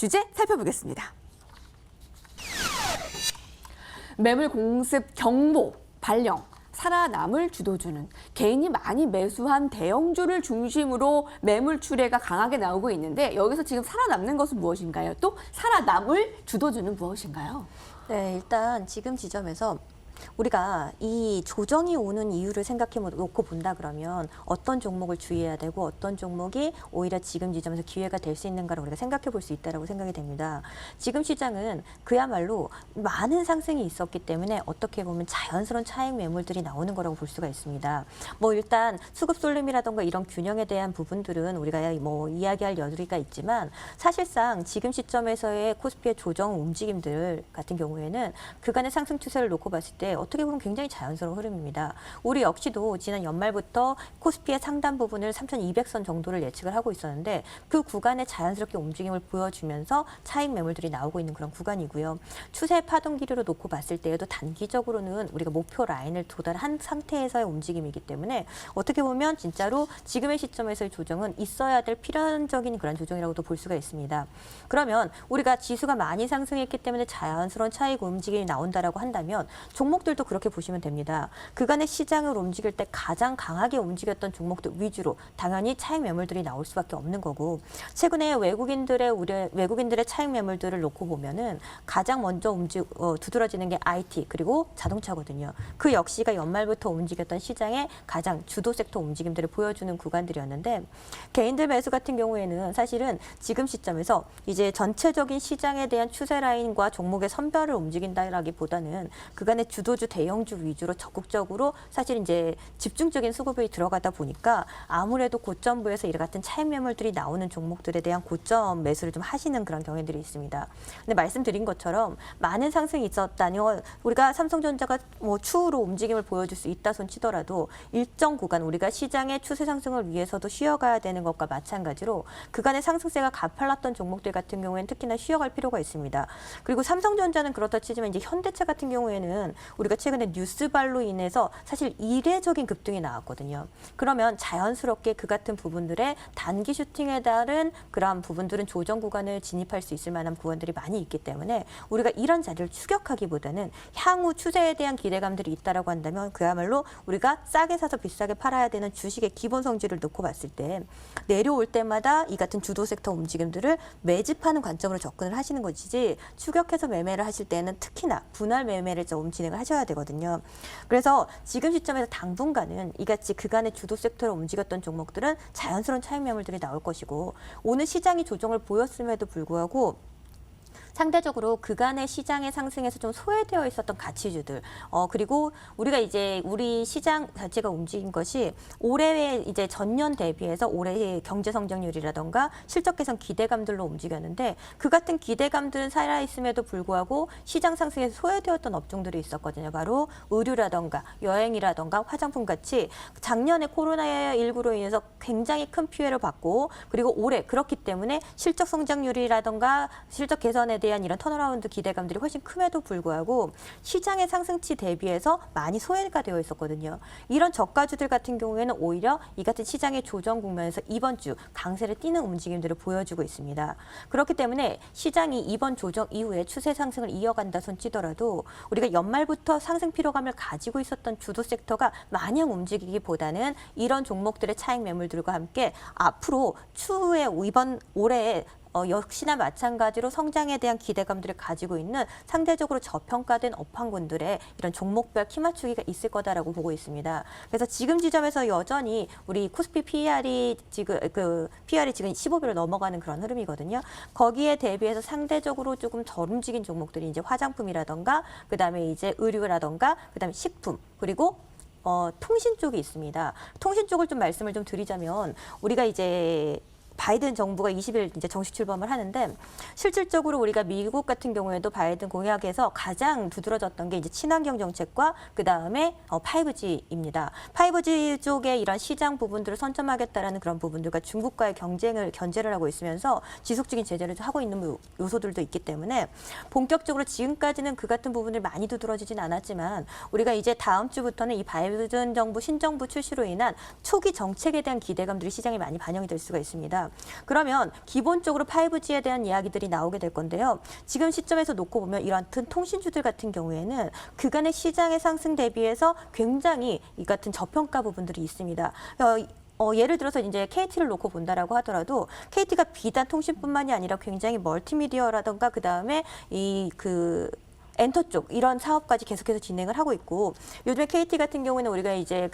주제 살펴보겠습니다. 매물 공습 경보 발령. 살아남을 주도주는 개인이 많이 매수한 대형주를 중심으로 매물 추례가 강하게 나오고 있는데 여기서 지금 살아남는 것은 무엇인가요? 또 살아남을 주도주는 무엇인가요? 네, 일단 지금 지점에서 우리가 이 조정이 오는 이유를 생각해 놓고 본다 그러면 어떤 종목을 주의해야 되고 어떤 종목이 오히려 지금 지점에서 기회가 될 수 있는가를 우리가 생각해 볼 수 있다고 생각이 됩니다. 지금 시장은 그야말로 많은 상승이 있었기 때문에 어떻게 보면 자연스러운 차익 매물들이 나오는 거라고 볼 수가 있습니다. 뭐 일단 수급 쏠림이라던가 이런 균형에 대한 부분들은 우리가 뭐 이야기할 여지가 있지만 사실상 지금 시점에서의 코스피의 조정 움직임들 같은 경우에는 그간의 상승 추세를 놓고 봤을 때 어떻게 보면 굉장히 자연스러운 흐름입니다. 우리 역시도 지난 연말부터 코스피의 상단 부분을 3,200선 정도를 예측을 하고 있었는데 그 구간에 자연스럽게 움직임을 보여주면서 차익 매물들이 나오고 있는 그런 구간이고요. 추세 파동 길이로 놓고 봤을 때에도 단기적으로는 우리가 목표 라인을 도달한 상태에서의 움직임이기 때문에 어떻게 보면 진짜로 지금의 시점에서의 조정은 있어야 될 필연적인 그런 조정이라고도 볼 수가 있습니다. 그러면 우리가 지수가 많이 상승했기 때문에 자연스러운 차익 움직임이 나온다라고 한다면 종목들도 그렇게 보시면 됩니다. 그간의 시장을 움직일 때 가장 강하게 움직였던 종목들 위주로 당연히 차익 매물들이 나올 수밖에 없는 거고 최근에 외국인들의 차익 매물들을 놓고 보면은 가장 먼저 두드러지는 게 IT 그리고 자동차거든요. 그 역시가 연말부터 움직였던 시장의 가장 주도 섹터 움직임들을 보여주는 구간들이었는데 개인들 매수 같은 경우에는 사실은 지금 시점에서 이제 전체적인 시장에 대한 추세 라인과 종목의 선별을 움직인다라기보다는 그간의 주도주 대형주 위주로 적극적으로 사실 이제 집중적인 수급이 들어가다 보니까 아무래도 고점부에서 이와 같은 차익 매물들이 나오는 종목들에 대한 고점 매수를 좀 하시는 그런 경향들이 있습니다. 근데 말씀드린 것처럼 많은 상승이 있었다면 우리가 삼성전자가 뭐 추후로 움직임을 보여줄 수 있다 손 치더라도 일정 구간 우리가 시장의 추세 상승을 위해서도 쉬어가야 되는 것과 마찬가지로 그간의 상승세가 가팔랐던 종목들 같은 경우에는 특히나 쉬어갈 필요가 있습니다. 그리고 삼성전자는 그렇다 치지만 이제 현대차 같은 경우에는 우리가 최근에 뉴스발로 인해서 사실 이례적인 급등이 나왔거든요. 그러면 자연스럽게 그 같은 부분들의 단기 슈팅에 따른 그러한 부분들은 조정 구간을 진입할 수 있을 만한 구간들이 많이 있기 때문에 우리가 이런 자리를 추격하기보다는 향후 추세에 대한 기대감들이 있다라고 한다면 그야말로 우리가 싸게 사서 비싸게 팔아야 되는 주식의 기본 성질을 놓고 봤을 때 내려올 때마다 이 같은 주도 섹터 움직임들을 매집하는 관점으로 접근을 하시는 것이지 추격해서 매매를 하실 때는 특히나 분할 매매를 좀 진행을 하셔야 되거든요. 그래서 지금 시점에서 당분간은 이같이 그간의 주도 섹터를 움직였던 종목들은 자연스러운 차익 매물들이 나올 것이고 오늘 시장이 조정을 보였음에도 불구하고 상대적으로 그간의 시장의 상승에서 좀 소외되어 있었던 가치주들, 그리고 우리가 이제 우리 시장 자체가 움직인 것이 올해 이제 전년 대비해서 올해의 경제 성장률이라던가 실적 개선 기대감들로 움직였는데 그 같은 기대감들은 살아 있음에도 불구하고 시장 상승에서 소외되었던 업종들이 있었거든요. 바로 의류라던가 여행이라던가 화장품 같이 작년에 코로나19로 인해서 굉장히 큰 피해를 받고 그리고 올해 그렇기 때문에 실적 성장률이라던가 실적 개선에 대한 이런 턴어라운드 기대감들이 훨씬 큼에도 불구하고 시장의 상승치 대비해서 많이 소외가 되어 있었거든요. 이런 저가주들 같은 경우에는 오히려 이 같은 시장의 조정 국면에서 이번 주 강세를 띠는 움직임들을 보여주고 있습니다. 그렇기 때문에 시장이 이번 조정 이후에 추세 상승을 이어간다 손치더라도 우리가 연말부터 상승 피로감을 가지고 있었던 주도 섹터가 마냥 움직이기보다는 이런 종목들의 차익 매물들과 함께 앞으로 추후에 이번 올해에 역시나 마찬가지로 성장에 대한 기대감들을 가지고 있는 상대적으로 저평가된 업황군들의 이런 종목별 키 맞추기가 있을 거다라고 보고 있습니다. 그래서 지금 지점에서 여전히 우리 코스피 PR이 지금 15배를 넘어가는 그런 흐름이거든요. 거기에 대비해서 상대적으로 조금 덜 움직인 종목들이 이제 화장품이라던가 그다음에 이제 의류라던가 그다음에 식품 그리고 통신 쪽이 있습니다. 통신 쪽을 좀 말씀을 좀 드리자면 우리가 이제 바이든 정부가 20일 이제 정식 출범을 하는데 실질적으로 우리가 미국 같은 경우에도 바이든 공약에서 가장 두드러졌던 게 이제 친환경 정책과 그 다음에 5G입니다. 5G 쪽에 이런 시장 부분들을 선점하겠다라는 그런 부분들과 중국과의 견제를 하고 있으면서 지속적인 제재를 하고 있는 요소들도 있기 때문에 본격적으로 지금까지는 그 같은 부분을 많이 두드러지진 않았지만 우리가 이제 다음 주부터는 이 바이든 정부 신정부 출시로 인한 초기 정책에 대한 기대감들이 시장에 많이 반영이 될 수가 있습니다. 있습니다. 그러면 기본적으로 5G에 대한 이야기들이 나오게 될 건데요. 지금 시점에서 놓고 보면 이런 통신주들 같은 경우에는 그간의 시장의 상승 대비해서 굉장히 이 같은 저평가 부분들이 있습니다. 예를 들어서 이제 KT를 놓고 본다라고 하더라도 KT가 비단 통신뿐만이 아니라 굉장히 멀티미디어라던가 그다음에 엔터 쪽 이런 사업까지 계속해서 진행을 하고 있고 요즘에 KT 같은 경우에는 우리가 이제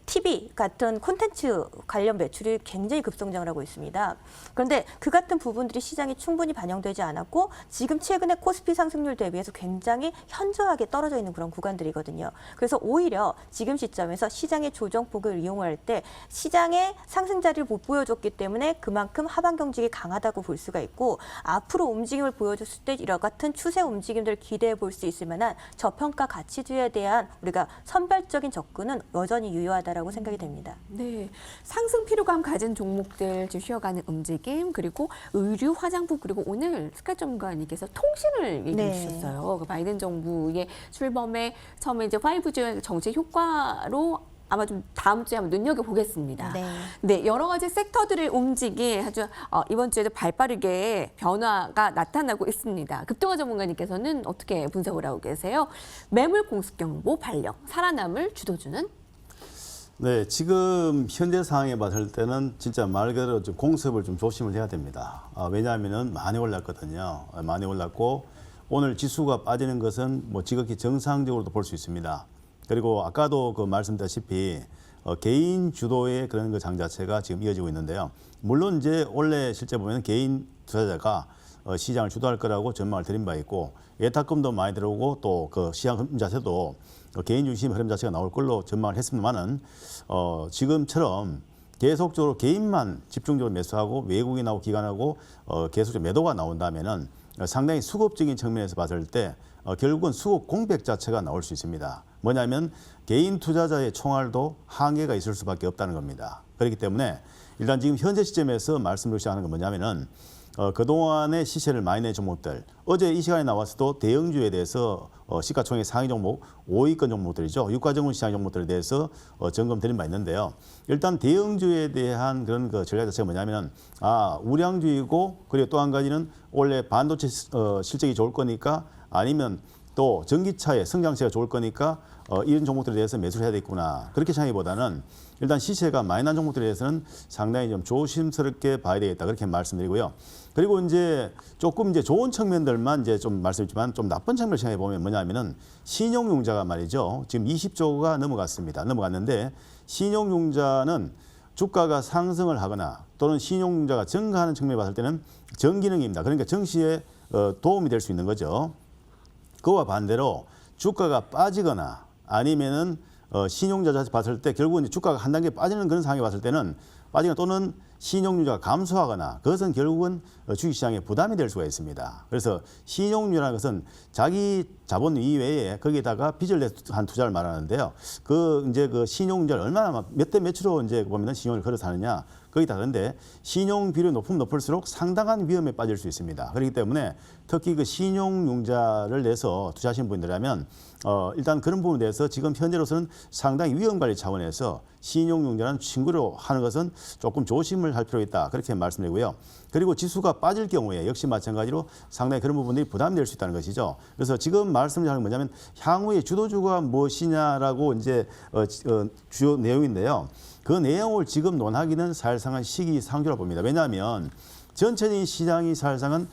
TV 같은 콘텐츠 관련 매출이 굉장히 급성장을 하고 있습니다. 그런데 그 같은 부분들이 시장에 충분히 반영되지 않았고 지금 최근에 코스피 상승률 대비해서 굉장히 현저하게 떨어져 있는 그런 구간들이거든요. 그래서 오히려 지금 시점에서 시장의 조정폭을 이용할 때 시장의 상승 자리를 못 보여줬기 때문에 그만큼 하방 경직이 강하다고 볼 수가 있고 앞으로 움직임을 보여줬을 때 이와 같은 추세 움직임들을 기대해 볼 수 있을 만한 저평가 가치주에 대한 우리가 선별적인 접근은 여전히 유효하다라고 생각이 됩니다. 네, 상승 피로감 가진 종목들 지금 쉬어가는 움직임 그리고 의류, 화장품 그리고 오늘 스카 전문가님께서 통신을 얘기해 네. 주셨어요. 그 바이든 정부의 출범에 처음에 이제 5G 정책 효과로 아마 좀 다음 주에 한번 눈여겨보겠습니다. 네. 네, 여러 가지 섹터들의 움직임 아주 이번 주에도 발빠르게 변화가 나타나고 있습니다. 급등화 전문가님께서는 어떻게 분석을 하고 계세요? 매물 공습 경보 발령, 살아남을 주도주는? 네, 지금 현재 상황에 봤을 때는 진짜 말 그대로 좀 공습을 좀 조심을 해야 됩니다. 왜냐하면은 많이 올랐거든요. 많이 올랐고 오늘 지수가 빠지는 것은 뭐 지극히 정상적으로도 볼 수 있습니다. 그리고 아까도 말씀드렸다시피 개인 주도의 그런 장 자체가 지금 이어지고 있는데요. 물론 이제 원래 실제 보면 개인 투자자가 시장을 주도할 거라고 전망을 드린 바 있고 예탁금도 많이 들어오고 또 시장 흐름 자체도 개인 중심 흐름 자체가 나올 걸로 전망을 했습니다만은 지금처럼 계속적으로 개인만 집중적으로 매수하고 외국인하고 기관하고 계속적으로 매도가 나온다면은 상당히 수급적인 측면에서 봤을 때 결국은 수급 공백 자체가 나올 수 있습니다. 뭐냐면 개인 투자자의 총알도 한계가 있을 수밖에 없다는 겁니다. 그렇기 때문에 일단 지금 현재 시점에서 말씀을 시작하는 건 뭐냐면은 그동안의 시세를 많이 낸 종목들 어제 이 시간에 나왔어도 대형주에 대해서 시가총액 상위 종목 5위권 종목들이죠. 유가전문 시장 종목들에 대해서 점검 드린 바 있는데요. 일단 대형주에 대한 그런 전략 자체가 뭐냐면은 우량주이고 그리고 또 한 가지는 원래 반도체 실적이 좋을 거니까 아니면 또 전기차의 성장세가 좋을 거니까 이런 종목들에 대해서 매수를 해야 되겠구나. 그렇게 생각하기보다는 일단 시세가 많이 난 종목들에 대해서는 상당히 좀 조심스럽게 봐야 되겠다. 그렇게 말씀드리고요. 그리고 이제 조금 이제 좋은 측면들만 이제 좀 말씀드리지만 좀 나쁜 측면을 생각해 보면 뭐냐면은 신용융자가 말이죠. 지금 20조가 넘어갔습니다. 넘어갔는데 신용융자는 주가가 상승을 하거나 또는 신용융자가 증가하는 측면에 봤을 때는 정기능입니다. 그러니까 정시에 도움이 될 수 있는 거죠. 그와 반대로 주가가 빠지거나 아니면은 신용자 자체 봤을 때 결국은 주가가 한 단계 빠지는 그런 상황에 봤을 때는 빠지거나 또는 신용률자가 감소하거나 그것은 결국은 주식시장에 부담이 될 수가 있습니다. 그래서 신용률이라는 것은 자기 자본 이외에 거기에다가 빚을 한 투자를 말하는데요. 이제 신용률 얼마나 몇 대 몇으로 이제 보면은 신용을 걸어서 하느냐 거기 다른데 신용 비율이 높으면 높을수록 상당한 위험에 빠질 수 있습니다. 그렇기 때문에 특히 신용융자를 내서 투자하시는 분들이라면 일단 그런 부분에 대해서 지금 현재로서는 상당히 위험 관리 차원에서 신용융자라는 친구로 하는 것은 조금 조심을 할 필요가 있다. 그렇게 말씀드리고요. 그리고 지수가 빠질 경우에 역시 마찬가지로 상당히 그런 부분들이 부담이 될 수 있다는 것이죠. 그래서 지금 말씀드리는 건 뭐냐면 향후의 주도주가 무엇이냐라고 이제 주요 내용인데요. 그 내용을 지금 논하기는 사실상은 시기상조라 봅니다. 왜냐하면 전체적인 시장이 사실상은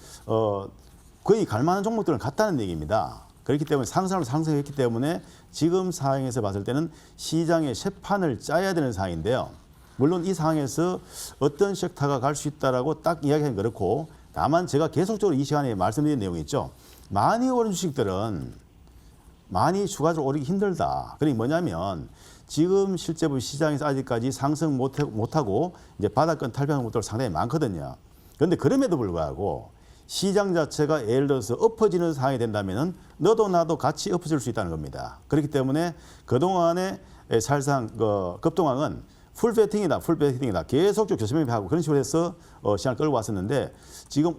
거의 갈 만한 종목들은 같다는 얘기입니다. 그렇기 때문에 상승을 상승했기 때문에 지금 상황에서 봤을 때는 시장의 쇠판을 짜야 되는 상황인데요. 물론 이 상황에서 어떤 섹터가 갈 수 있다라고 딱 이야기하기는 그렇고 다만 제가 계속적으로 이 시간에 말씀드린 내용이 있죠. 많이 오른 주식들은 많이 추가적으로 오르기 힘들다. 그게 뭐냐면 지금 실제 시장에서 아직까지 상승 못하고 이제 바닥권 탈피하는 것들 상당히 많거든요. 그런데 그럼에도 불구하고 시장 자체가 예를 들어서 엎어지는 상황이 된다면은 너도 나도 같이 엎어질 수 있다는 겁니다. 그렇기 때문에 그동안에 사실상 급동항은 풀배팅이다. 계속적으로 교수님하고 그런 식으로 해서 시장을 끌고 왔었는데 지금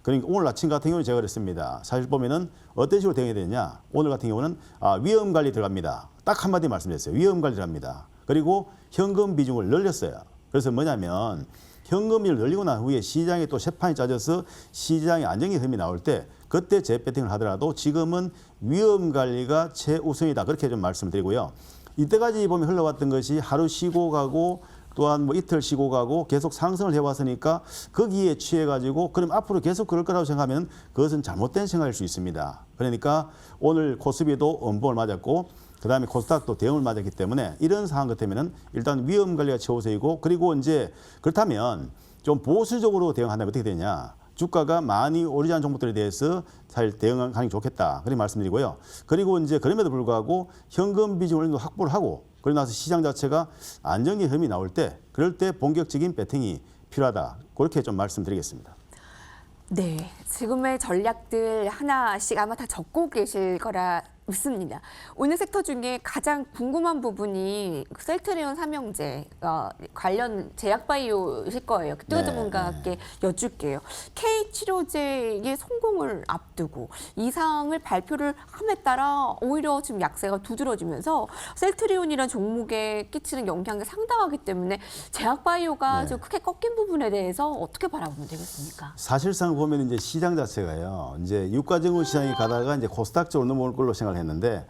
그러니까 오늘 아침 같은 경우는 제가 그랬습니다. 사실 보면은 어떤 식으로 대응이 되느냐. 오늘 같은 경우는 위험 관리 들어갑니다. 딱 한마디 말씀드렸어요. 위험 관리 들어갑니다. 그리고 현금 비중을 늘렸어요. 그래서 뭐냐면 현금비를 늘리고 난 후에 시장에 또 쇠판이 짜져서 시장에 안정적인 흐름이 나올 때 그때 재배팅을 하더라도 지금은 위험 관리가 최우선이다. 그렇게 좀 말씀을 드리고요. 이때까지 보면 흘러왔던 것이 하루 쉬고 가고 또한 뭐 이틀 쉬고 가고 계속 상승을 해왔으니까 거기에 취해가지고 그럼 앞으로 계속 그럴 거라고 생각하면 그것은 잘못된 생각일 수 있습니다. 그러니까 오늘 코스피도 엄봉을 맞았고 그다음에 코스닥도 대응을 맞았기 때문에 이런 상황 같으면은 일단 위험 관리가 최우선이고 그리고 이제 그렇다면 좀 보수적으로 대응한다면 어떻게 되냐? 주가가 많이 오르지 않은 종목들에 대해서 잘 대응하는 게 좋겠다. 그렇게 말씀드리고요. 그리고 이제 그럼에도 불구하고 현금 비중을 어느 정도 확보를 하고 그러고 나서 시장 자체가 안정적인 흐름이 나올 때 그럴 때 본격적인 배팅이 필요하다. 그렇게 좀 말씀드리겠습니다. 네, 지금의 전략들 하나씩 아마 다 적고 계실 거라 믿습니다. 오늘 섹터 중에 가장 궁금한 부분이 셀트리온 삼형제 관련 제약바이오실 거예요. 뚜 전문가께 여쭐게요. K치료제의 성공을 앞두고 이상을 발표를 함에 따라 오히려 지금 약세가 두드러지면서 셀트리온이라는 종목에 끼치는 영향이 상당하기 때문에 제약바이오가 좀 크게 꺾인 부분에 대해서 어떻게 바라보면 되겠습니까? 사실상 보면 이제 시장 자체가요. 이제 유가증권 시장에 가다가 이제 코스닥 쪽으로 넘어올 걸로 생각을 했는데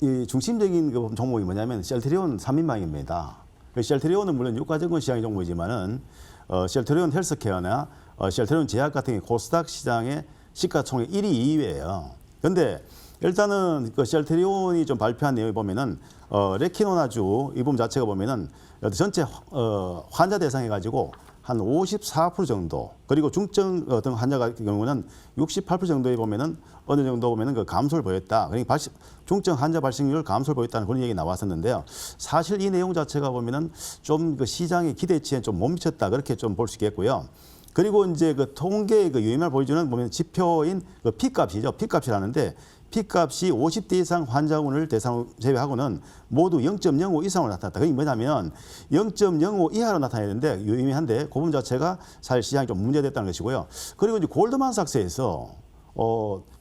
이 중심적인 그 종목이 뭐냐면 셀트리온 3인방입니다. 셀트리온은 물론 유가증권 시장의 종목이지만은 셀트리온 헬스케어나 셀트리온 제약 같은 게 코스닥 시장의 시가총액 1위, 2위예요. 그런데 일단은 그 셀트리온이 좀 발표한 내용을 보면은 레키노나주 이 부분 자체가 보면은 전체 환자 대상해 가지고 한 54% 정도 그리고 중증 어떤 환자 같은 경우는 68% 정도에 보면은 어느 정도 보면은 그 감소를 보였다. 그러니까 중증 환자 발생률 감소를 보였다는 그런 얘기 나왔었는데요. 사실 이 내용 자체가 보면은 좀 그 시장의 기대치에 좀 못 미쳤다 그렇게 좀 볼 수 있겠고요. 그리고 이제 그 통계의 그 유의미를 보여주는 보면 지표인 그 P값이죠. P값이라는데 P값이 50대 이상 환자군을 대상으로 제외하고는 모두 0.05 이상으로 나타났다. 그게 뭐냐면 0.05 이하로 나타내는데 유의미한데 그 부분 자체가 사실 시장이 좀 문제됐다는 것이고요. 그리고 이제 골드만삭스에서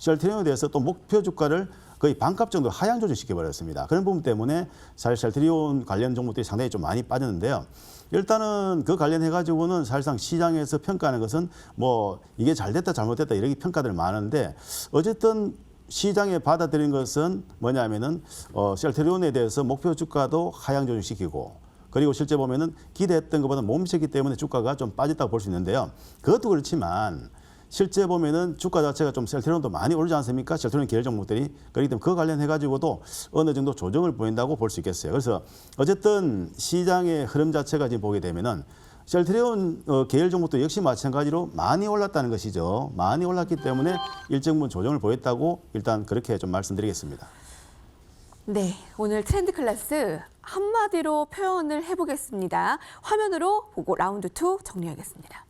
셀트리온에 대해서 또 목표 주가를 거의 반값 정도 하향 조정시켜버렸습니다. 그런 부분 때문에 사실 셀트리온 관련 종목들이 상당히 좀 많이 빠졌는데요. 일단은 그 관련해가지고는 사실상 시장에서 평가하는 것은 뭐 이게 잘 됐다 잘못됐다 이렇게 평가들 많은데 어쨌든 시장에 받아들인 것은 뭐냐면은 셀트리온에 대해서 목표 주가도 하향 조정시키고 그리고 실제 보면은 기대했던 것보다 못 미쳤기 때문에 주가가 좀 빠졌다고 볼 수 있는데요. 그것도 그렇지만 실제 보면은 주가 자체가 좀 셀트리온도 많이 오르지 않습니까? 셀트리온 계열 종목들이. 그렇기 때문에 그 관련해가지고도 어느 정도 조정을 보인다고 볼 수 있겠어요. 그래서 어쨌든 시장의 흐름 자체가 지금 보게 되면은 셀트리온 계열 종목도 역시 마찬가지로 많이 올랐다는 것이죠. 많이 올랐기 때문에 일정 부분 조정을 보였다고 일단 그렇게 좀 말씀드리겠습니다. 네, 오늘 트렌드 클래스 한마디로 표현을 해보겠습니다. 화면으로 보고 라운드 2 정리하겠습니다.